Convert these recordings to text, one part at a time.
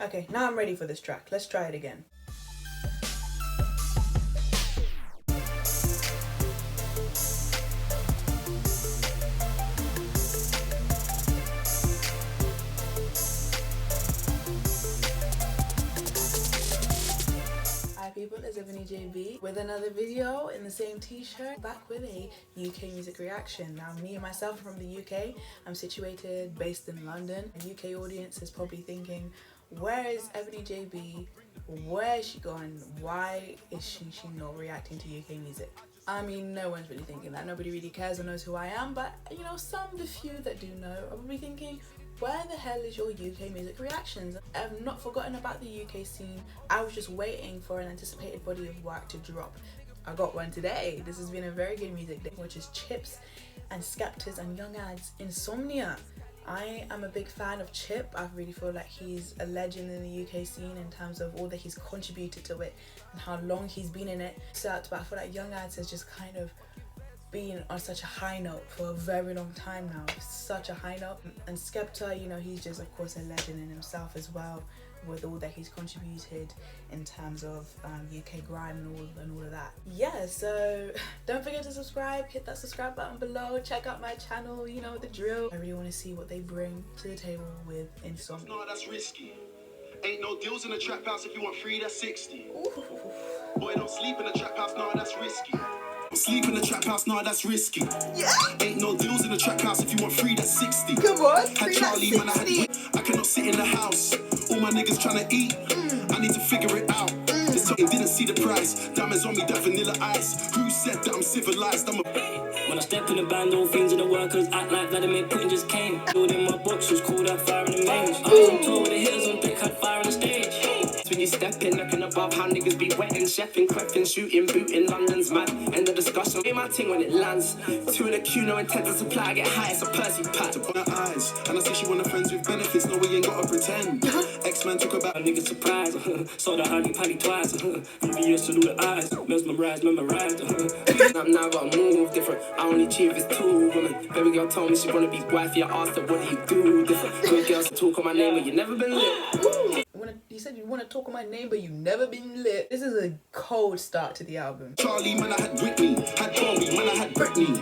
Okay, now I'm ready for this track. Let's try it again. Hi people, it's Ebony JB with another video in the same t-shirt, back with a UK music reaction. Now me and myself are from the UK. I'm situated, based in London. The UK audience is probably thinking, where is Ebony JB? Where is she gone? Why is she not reacting to UK music? I mean, no one's really thinking that. Nobody really cares or knows who I am, but you know, the few that do know are probably thinking, where the hell is your UK music reactions? I've not forgotten about the UK scene. I was just waiting for an anticipated body of work to drop. I got one today. This has been a very good music day, which is Chip's and Skepta's and Young Adz Insomnia. I am a big fan of Chip. I really feel like he's a legend in the UK scene in terms of all that he's contributed to it and how long he's been in it. But I feel like Young Adz has just kind of been on such a high note for a very long time now. Such a high note. And Skepta, you know, he's just of course a legend in himself as well, with all that he's contributed in terms of UK grime and all of that. Yeah, so don't forget to subscribe, hit that subscribe button below, check out my channel, you know the drill. I really want to see what they bring to the table with Insomnia. No, that's risky. Ain't no deals in the trap house. If you want free, that's 60. Ooh. Boy, don't sleep in the trap house, no, that's risky. Sleep in the trap house, no, that's risky. Yeah. Ain't no deals in the trap house. If you want free, that's 60. Come on, had Charlie, man, I cannot sit in the house. All my niggas tryna eat. I need to figure it out. This time didn't see the price. Diamonds on me, that vanilla ice. Who said that I'm civilized? I'm a... When I step in the band, all things in the workers act like Vladimir Putin just came. Building my boxes, called out fire in the mains. I was on tour with the hitters on deck, had fire on the stage. When you step in, looking above how niggas be wetting, chefing, creffing, shooting, booting, London's mad. End of discussion, be my ting when it lands. Two in a queue, no intent to supply, get high, it's a Percy pat. On her eyes, and I say she want a friends with benefits, no we ain't gotta pretend. X-Man talk about a nigga surprise, saw the honey patty twice. Envious to do the eyes, mesmerized. Now I gotta move different. I only achieve is 2 women. Baby girl told me she wanna be wifey. I asked her, what do you do different? Good girls talk on my name, but you never been lit. You said you want to talk on my name, but you never been lit. This is a cold start to the album. Charlie, man, I had Whitney, had Bobby, man, I had Britney.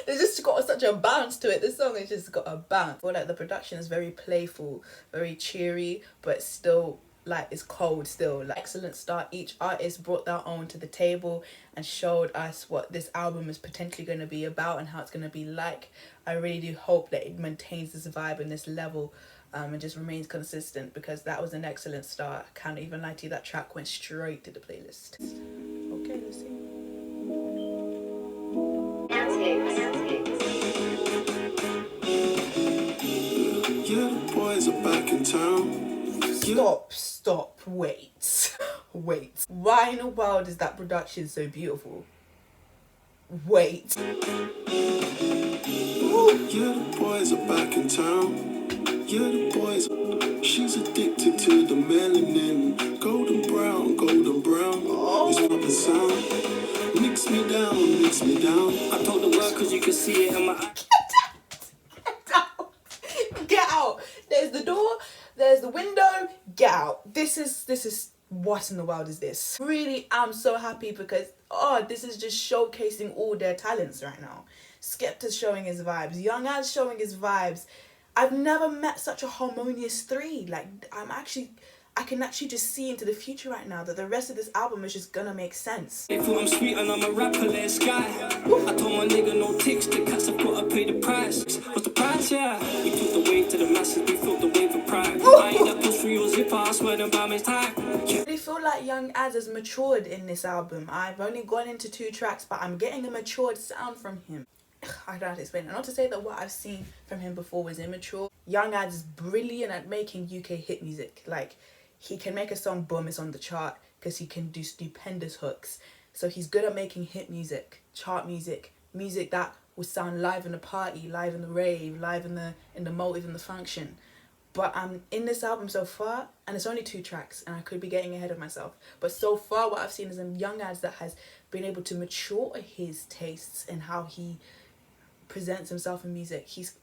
It's just got such a bounce to it. This song has just got a bounce. I feel like the production is very playful, very cheery, but still like it's cold still. Like, excellent start. Each artist brought their own to the table and showed us what this album is potentially going to be about and how it's going to be like. I really do hope that it maintains this vibe and this level and just remains consistent, because that was an excellent start. I can't even lie to you, that track went straight to the playlist. Okay, let's see. Yeah, the boys are back in town. Stop, wait. Why in the world is that production so beautiful? Wait. Yeah, the boys are back in town. Yeah, the boys. She's addicted to the melanin. Golden brown. It's poppin' sound. Mix me down. I told the world cause you can see it in my eyes. Get out. There's the door, there's the window, get out. This is what in the world is this? Really, I'm so happy because this is just showcasing all their talents right now. Skepta's showing his vibes, Young Adz showing his vibes. I've never met such a harmonious three. Like, I can actually just see into the future right now that the rest of this album is just gonna make sense. They thought I'm sweet and I'm a rapper, let's sky. I told my nigga no ticks, the cats have got to pay the price. What's the price, yeah? We took the wave to the masses, we felt the wave of pride. I ain't that push for your zipper, I swear the bomb is tight. I really feel like Young Adz has matured in this album. I've only gone into 2 tracks, but I'm getting a matured sound from him. I don't know how to explain it. Not to say that what I've seen from him before was immature. Young Adz is brilliant at making UK hit music. Like, he can make a song, boom, it's on the chart, because he can do stupendous hooks. So he's good at making hit music, chart music, music that will sound live in the party, live in the rave, live in the motive, in the function. But in this album so far, and it's only 2 tracks, and I could be getting ahead of myself, but so far what I've seen is a Young Adz that has been able to mature his tastes and how he presents himself in music. He's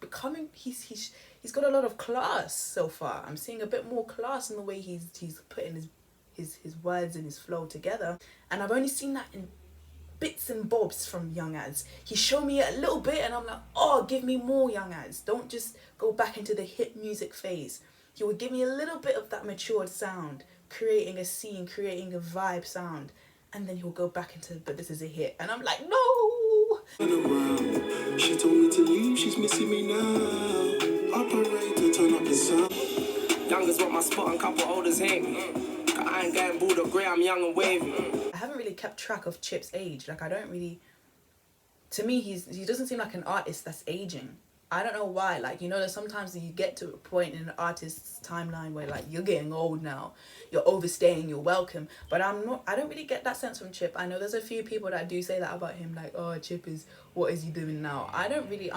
he's got a lot of class so far. I'm seeing a bit more class in the way he's putting his words and his flow together, and I've only seen that in bits and bobs from Young Adz. He showed me a little bit and I'm like, oh, give me more Young Adz. Don't just go back into the hit music phase. He would give me a little bit of that matured sound, creating a scene, creating a vibe sound, and then he'll go back into, but this is a hit, and I'm like, no. She told me to leave, she's missing me now. Operator, turn up the sound. Youngest want my spot and couple olders hate me. I ain't getting bored or grey, I'm young and wavy. I haven't really kept track of Chip's age. Like, I don't really, to me, he doesn't seem like an artist that's aging. I don't know why. Like, you know, there's sometimes you get to a point in an artist's timeline where, like, you're getting old now, you're overstaying your welcome. But I don't really get that sense from Chip. I know there's a few people that do say that about him, like, oh, Chip is, what is he doing now? I'm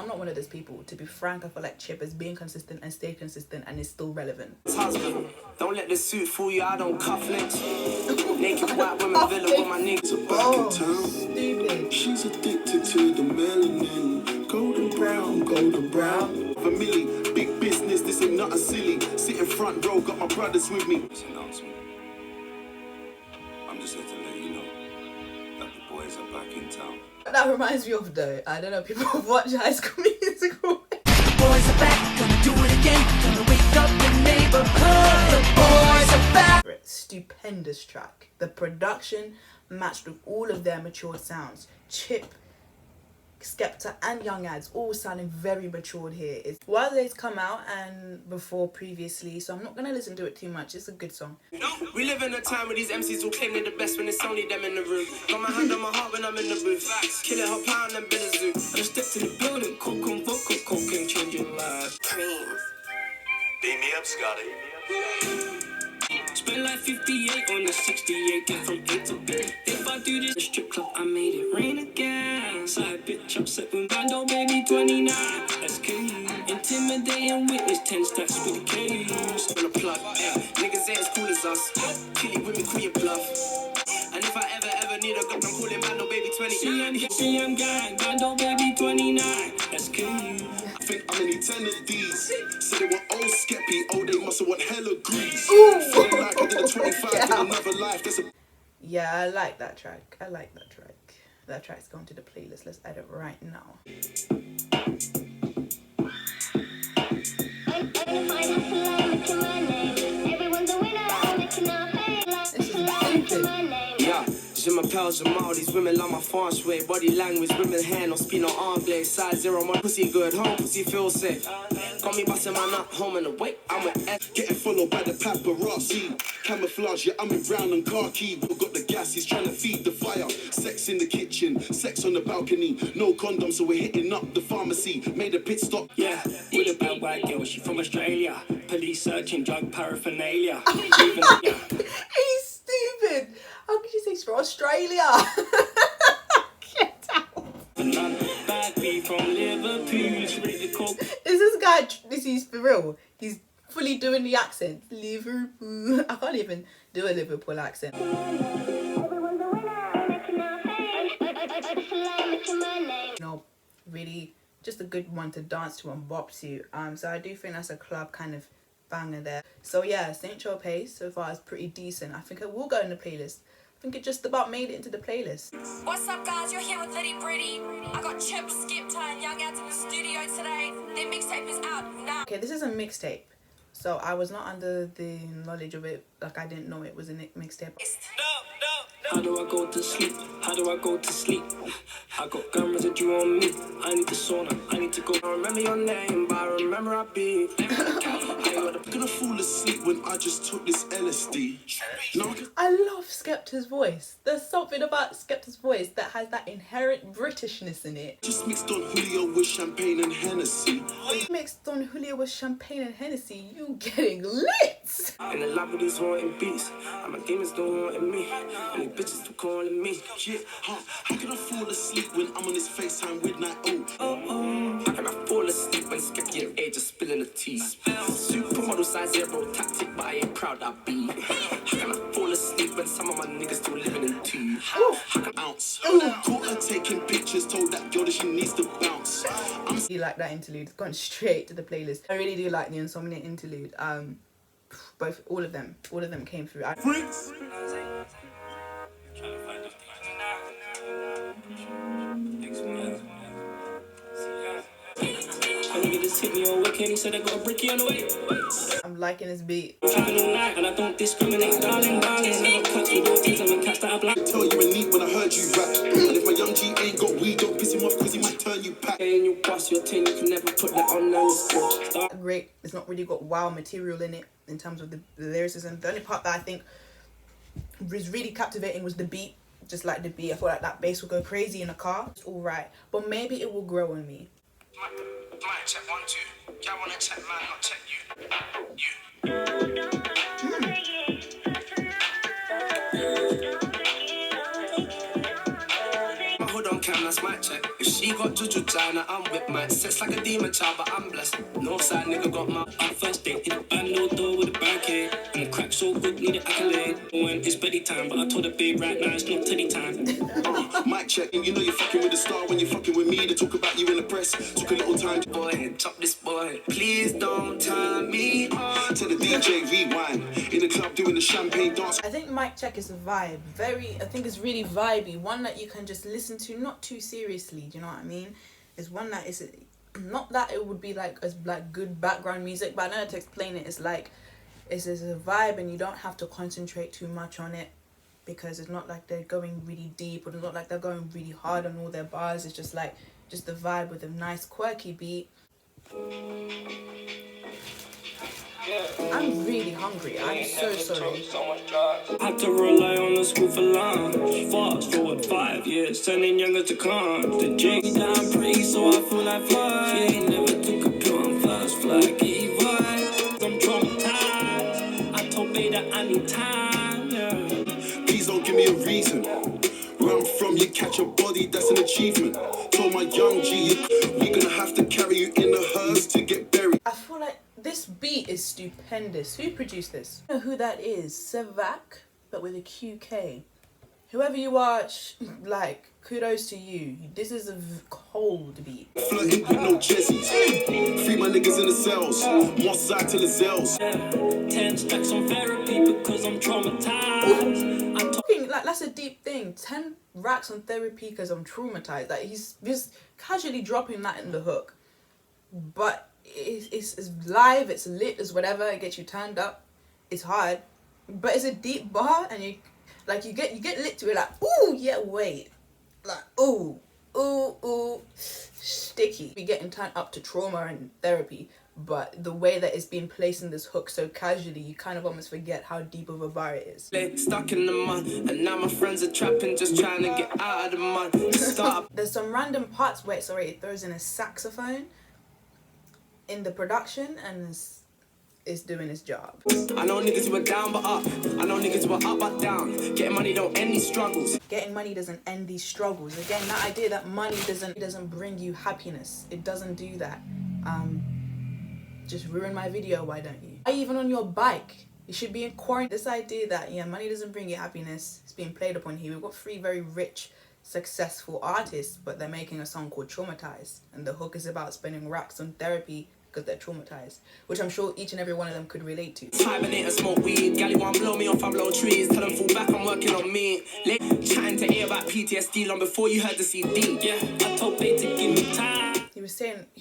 not one of those people. To be frank, I feel like Chip is being consistent and stay consistent and is still relevant. Husband, don't let the suit fool you, I don't cuff links. Naked white women villa with my niggas. Back in town. Stupid. She's addicted to the melanin. Golden brown, golden brown. Family, big business, this ain't nothing silly. Sitting front row, got my brothers with me. I'm just here to let you know that the boys are back in town. That reminds me of, though, I don't know, people watch High School Musical. Boys are back, gonna do it again. Gonna wake up the neighborhood. The boys are back. Stupendous track. The production matched with all of their matured sounds. Chip, Skepta and Young Adz all sounding very matured here. It's Wale's come out and before previously, so I'm not gonna listen to it too much. It's a good song. We live in a time where these MCs will claim they're the best when it's only them in the room. Got my hand on my heart when I'm in the booth. Kill it, hop pound and build a zoo. I just stepped in the building, coke and vodka, cocaine changing lives. Cream. Beat me up, Scotty. Spent like 58 on the 68, get from A to B. If I do this strip club, I made it rain again. Side bitch upset with Bando, baby 29. That's key. Intimidating witness, 10 stacks with the case. On the plug, niggas ain't as cool as us. Kill it with me, call your bluff. And if I ever need a gun, I'm calling Bando, baby 29. CM gang, Bando, baby 29. That's key. I think I'm in 10 of these. Said they want old Skeppy, oh they must have want hella grease. Feeling like I did a 25 in another life. That's a Yeah, I like that track. I like that track. That track's going to the playlist. Let's add it right now. This is stupid. Yeah. Je m'appelle Jamal, these women love my fast way. Body language, women hair, no speed, no arm blade. Size 0, my pussy good, home pussy feel safe. Got me busting my nut, home and away. I'm with F. getting followed by the paparazzi. Camouflage, yeah, I'm in brown and khaki. We got the gas, he's trying to feed the fire. Sex in the kitchen, sex on the balcony. No condom, so we're hitting up the pharmacy. Made a pit stop. Yeah, with a bad white girl, she from Australia. Police searching drug paraphernalia. He's stupid. How could you say it's from Australia? Get out. Is this guy, he's for real? He's fully doing the accent. Liverpool. I can't even do a Liverpool accent. No, really, just a good one to dance to and bop to. So I do think that's a club kind of banger there. So yeah, St. Tropez so far is pretty decent. I think it will go in the playlist. I think it just about made it into the playlist. What's up, guys? You're here with Liddy Britty. I got Chip, Skepta and Young Adz in the studio today. Their mixtape is out now. Okay, this is a mixtape. So I was not under the knowledge of it. Like, I didn't know it was a mixtape. How do I go to sleep? How do I go to sleep? I got gun residue on me. I need the sauna. I need to go. I remember your name, but I remember I be. I'm gonna fall asleep when I just took this LSD. No, I love Skepta's voice. There's something about Skepta's voice that has that inherent Britishness in it. just mixed on Julio with champagne and Hennessy. Mixed on Julio with champagne and Hennessy, you getting lit! In the lab with these wanting beats. And my demons don't want me. And the bitches still calling me. Yeah, how can I fall asleep when I'm on this FaceTime with Night O? How can I fall asleep when Skepta and Age are spilling the tea? Supermodel size 0 tactic, but I ain't proud I be. How can I fall asleep when some of my niggas still living in tea? Ounce. Caught her taking pictures, told that girl that she needs to bounce. He like that interlude. It's gone straight to the playlist. I really do like the Insomnia interlude. All of them came through. I'm liking this beat. And I don't discriminate, darling. Tell you in need when I heard you rap. And if my young G ain't got weed, don't piss him off because he might turn you back. And you pass your 10, you can never put that on. Great. It's not really got wow material in it in terms of the lyricism. The only part that I think was really captivating was the beat. Just like the beat, I feel like that bass will go crazy in a car. It's all right, but maybe it will grow on me. Might check 1, 2. I wanna check man, not check you. My hood on cam, that's my check. If she got Juju China, I'm with my sex like a demon child, but I'm blessed. Northside nigga got my first date. Hit a band no door with a barricade. And the crack so good, need an accolade. When it's beddy time, but I told the babe right now it's not teddy time. Mic check, you know you're fucking with a star when you're fucking with me. They talk about you in the press. Took a little time to boy, top this boy. Please don't turn me on. To the DJ rewind. In the club doing the champagne dance. I think Mic Check is a vibe. I think it's really vibey. One that you can just listen to, not too seriously. Do you know what I mean? It's one that is not that it would be like as like good background music, but I know how to explain it. It's like it's a vibe, and you don't have to concentrate too much on it because it's not like they're going really deep, or it's not like they're going really hard on all their bars. It's just like the vibe with a nice quirky beat. I'm really hungry. I'm so sorry. Had to rely on the school for lunch. Fast forward 5 years, sending younger to come. The J's down pretty, so I feel like fly. She ain't never took a pill on first flag. I'm traumatized. I told Bay that I need time. Yeah. Please don't give me a reason. Where I'm from, you catch a body, that's an achievement. Told my young G, we gonna have to carry you in a hearse to get buried. I feel like this beat is stupendous. Who produced this? I don't know who that is. Sevak, but with a QK. Whoever you are, like, kudos to you. This is a cold beat. Flirting with no jerseys. Free my niggas in the cells. More side to the cells. 10 stacks on therapy because I'm traumatized. I'm talking like that's a deep thing. 10 racks on therapy because I'm traumatized. Like he's just casually dropping that in the hook, but it's live, it's lit, it's whatever. It gets you turned up. It's hard, but it's a deep bar, and you get lit to it. Like ooh yeah, wait, like ooh sticky. Be getting turned up to trauma and therapy, but the way that it's being placed in this hook so casually, you kind of almost forget how deep of a bar it is. Stuck in the mud, and now my friends are trapping, just trying to get out of the mud. Stop. There's some random parts where it throws in a saxophone in the production, and it's doing its job. I know niggas who are down but up. I know niggas who are up but down. Getting money don't end these struggles. Getting money doesn't end these struggles. Again, that idea that money doesn't bring you happiness. It doesn't do that. Just ruin my video, why don't you? Even on your bike, you should be in quarantine. This idea that money doesn't bring you happiness is being played upon here. We've got 3 very rich, successful artists, but they're making a song called Traumatized, and the hook is about spending racks on therapy because they're traumatized, which I'm sure each and every one of them could relate to. Hibernate and smoke weed. Gally want blow me off, I blow trees. Tell them fall back, I'm working on me. Chatting to A about PTSD long before you heard the CD. Yeah, I told Bay to give me time. He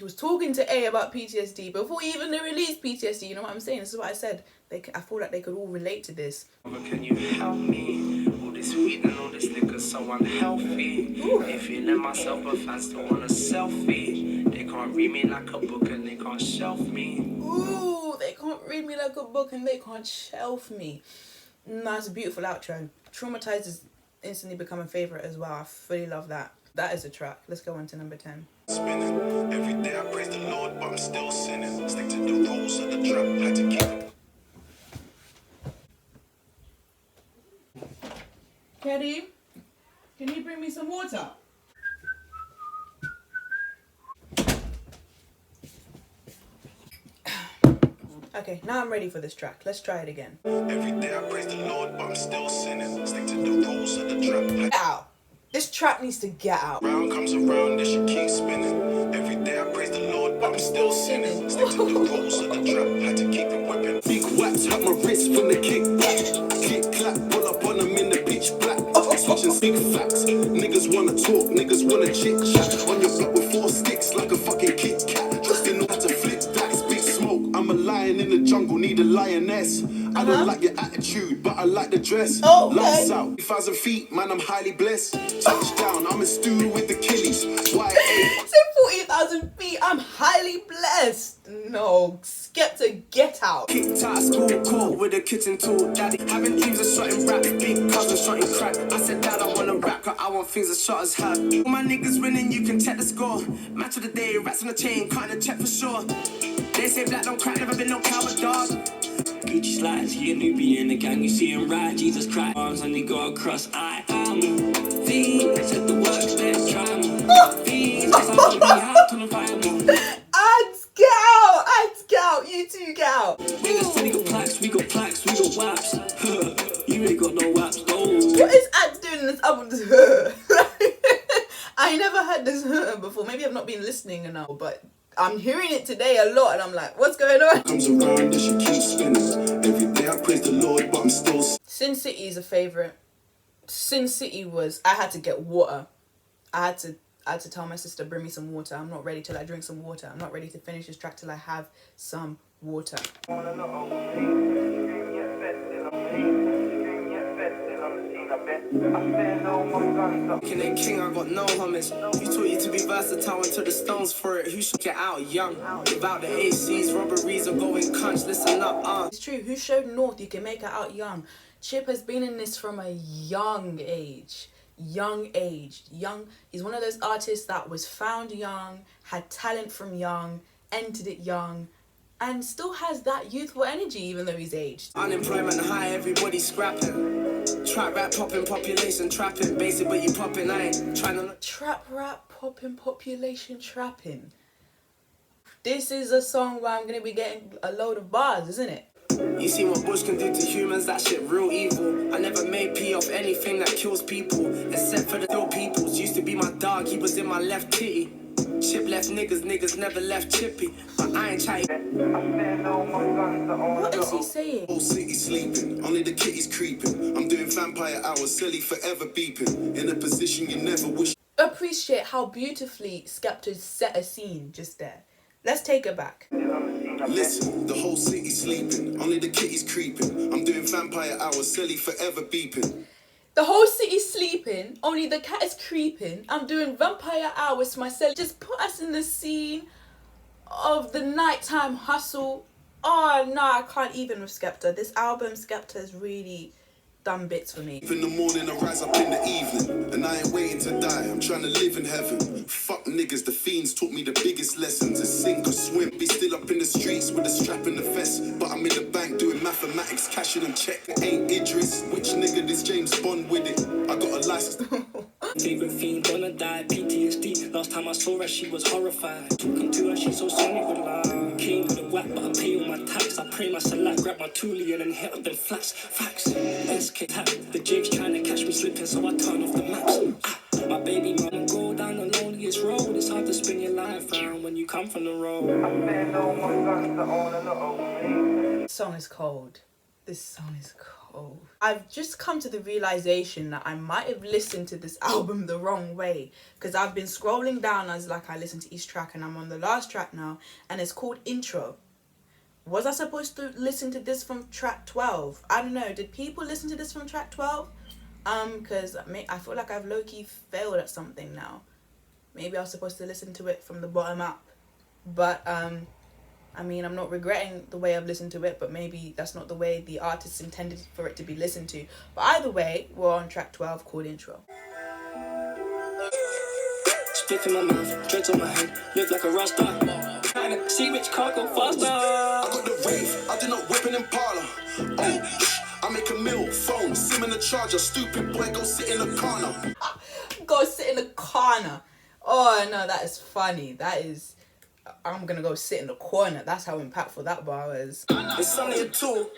was talking to A about PTSD before even they released PTSD. You know what I'm saying? This is what I said. I feel like they could all relate to this. Can you help me? All this weed and all this liquor so unhealthy. If you let myself, but fans don't want a selfie. They can't read me like a book and they can't shelf me. Ooh, they can't read me like a book and they can't shelf me. That's a beautiful outro. Traumatized has instantly become a favourite as well. I fully love that. That is a track. Let's go on to number 10. Spinning. Every day I praise the Lord, but I'm still sinning. Stick to the rules of the trap. Had to keep. Keddy, can you bring me some water? Okay, now I'm ready for this track. Let's try it again. Every day I praise the Lord, but I'm still sinning. Stick to the rules of the trap. Get out. This track needs to get out. Round comes around, and she keeps spinning. Every day I praise the Lord. I'm still sinning. Stick to the rules of the trap, had to keep it whipping. Big whaps, hurt my wrist from the kick back. Click clap, pull up on them in the pitch black. Switching big facts. Niggas wanna talk, niggas wanna chit chat. On your block with 4 sticks like a fucking Kit Kat. Just in order to flip that, it's big smoke. I'm a lion in the jungle, need a lioness. I don't like your attitude, but I like the dress. Lights out, 1,000 feet, man, I'm highly blessed. Touchdown, I'm a stew with the killies. YA. Said 40,000 feet, I'm highly blessed. No, Skepta, get out. Kicked out of school, caught with a kitchen tool. Daddy having dreams of shotting rap, big cousin shotting crack. I said, Dad, I wanna rap, cause I want things that shot as have. All my niggas winning, you can check the score. Match of the day, rats on the chain, cutting a check for sure. They say black don't crack, never been no coward dog. Gucci slides, he a newbie in the gang, you see him ride, Jesus Christ. Arms and he go across, I am fiend, said the work's there, try me. Fiend, cause I wanna be hot till I'm fireman. Adz, get out! Adz, get out! You two, get out! Niggas said we got plaques, we got plaques, we got waps. You ain't got no waps, no. What is Adz doing in this album? I never heard this before. Maybe I've not been listening enough, but I'm hearing it today a lot and I'm like, what's going on? Comes around and she keeps spinning. Every day I praise the Lord, but I'm still Sin City is a favourite. Sin City was, I had to get water. I had to tell my sister, bring me some water. I'm not ready till I drink some water. I'm not ready to finish this track till I have some water. King, I got no homage. Who taught you to be versatile until the stones for it? Who should get out young? Without the ACs, robberies are going cunch. Listen up, It's true. Who showed North you can make her out young? Chip has been in this from a young age. Young. He's one of those artists that was found young, had talent from young, entered it young, and still has that youthful energy even though he's aged. Unemployment high, everybody scrapping. Trap rap popping, population trapping. Basic but you popping, I ain't trying to... Trap rap popping, population trapping. This is a song where I'm going to be getting a load of bars, isn't it? You see what Bush can do to humans, that shit real evil. I never made P off anything that kills people, except for the real peoples. Used to be my dog, he was in my left titty. Chip left niggas never left Chippy. But I ain't chatting. What is he saying? Whole city sleeping, only the kitty's creeping. I'm doing vampire hours, silly forever beeping. In a position you never wish. Appreciate how beautifully Skepta set a scene just there. Let's take it back. Listen, the whole city's sleeping, only the kitty's creeping. I'm doing vampire hours, silly forever beeping. The whole city's sleeping, only the cat is creeping. I'm doing vampire hours to myself. Just put us in the scene of the nighttime hustle. Oh no, I can't even with Skepta. This album, Skepta, has really done bits for me. In the morning, I rise up in the evening, and I ain't waiting to die. I'm trying to live in heaven. Fuck niggas, the fiends taught me the biggest lessons. Is sink or swim. Be still up in the streets with a strap in the vest, but I'm in the bank doing mathematics, cashing and check. Ain't Idris, which nigga this James Bond with it? I got a license. Favorite fiend gonna die, PTSD. Last time I saw her, she was horrified. Talking to her, she so sunny with love. Came with a whack, but I pay all my tax. I pray my salat, grab my toolie and then hit up them flats. Facts. SK tap. The jigs trying to catch me slipping, so I turn off the maps. My baby mama go down the loneliest road. It's hard to spin your life around when you come from the road. This song is cold. This song is cold. I've just come to the realization that I might have listened to this album the wrong way, because I've been scrolling down as like I listen to each track, and I'm on the last track now, and it's called Intro. Was I supposed to listen to this from track 12? I don't know. Did people listen to this from track 12? Because I feel like I've low-key failed at something now. Maybe I was supposed to listen to it from the bottom up. But, I mean, I'm not regretting the way I've listened to it, but maybe that's not the way the artist intended for it to be listened to. But either way, we're on track 12 called Intro. Spit in my mouth, dreads on my head, look like a rasta. Trying to see which car go faster. I got the rave, I do not whip an Impala. Oh, I make a meal, phone, sim in the charger. Stupid boy, go sit in the corner. Go sit in the corner. Oh no, that is funny. That is... I'm gonna go sit in the corner. That's how impactful that bar was. Insomnia too.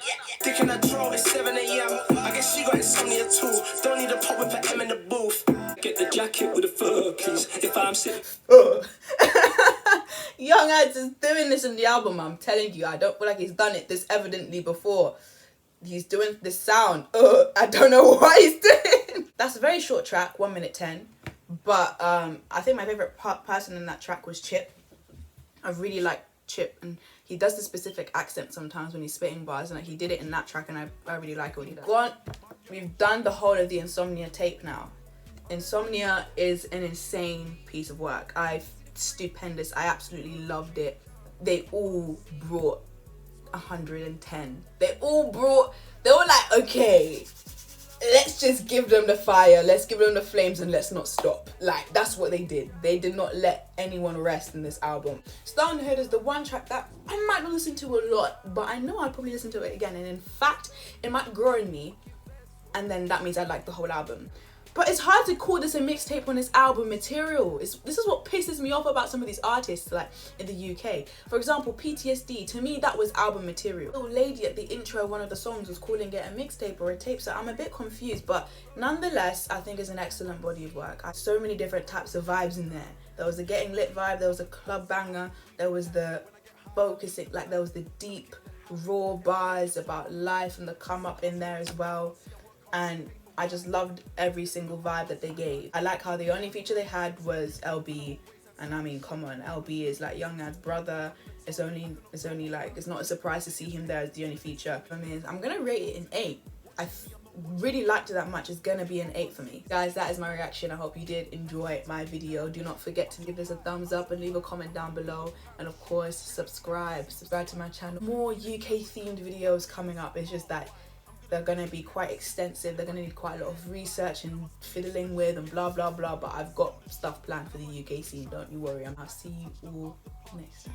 Dick in that draw, it's 7 a.m. I guess she got insomnia too. Don't need a pop with an M in the booth. Get the jacket with a fur, please. If I'm sick. Young Adz is doing this in the album. I'm telling you, I don't feel like he's done it this evidently before. He's doing this sound. I don't know what he's doing. That's a very short track, 1 minute 10. But I think my favorite person in that track was Chip. I really like Chip, and he does the specific accent sometimes when he's spitting bars, and like, he did it in that track, and I really like what he does. We've done the whole of the Insomnia tape now. Insomnia is an insane piece of work. Stupendous. I absolutely loved it. They all brought 110. They were like, okay, let's just give them the fire, let's give them the flames, and let's not stop. Like, that's what they did. They did not let anyone rest in this album. Star on the Hood is the one track that I might not listen to a lot, but I know I'd probably listen to it again, and in fact it might grow in me, and then that means I like the whole album. But it's hard to call this a mixtape when it's album material. This is what pisses me off about some of these artists, like in the UK. For example, PTSD, to me that was album material. The lady at the intro of one of the songs was calling it a mixtape or a tape, so I'm a bit confused, but nonetheless, I think it's an excellent body of work. So many different types of vibes in there. There was the getting lit vibe, there was a club banger, there was the focusing, like there was the deep, raw bars about life and the come up in there as well. And I just loved every single vibe that they gave. I like how the only feature they had was LB, and I mean, come on, LB is like Young Ad's brother. It's only like, it's not a surprise to see him there as the only feature. I mean, I'm gonna rate it an 8. I really liked it that much. It's gonna be an 8 for me. Guys, that is my reaction. I hope you did enjoy my video. Do not forget to give this a thumbs up and leave a comment down below, and of course subscribe to my channel. More UK themed videos coming up. It's just that they're gonna be quite extensive. They're gonna need quite a lot of research and fiddling with and blah blah blah, but I've got stuff planned for the UK scene, don't you worry. I'll see you all next time.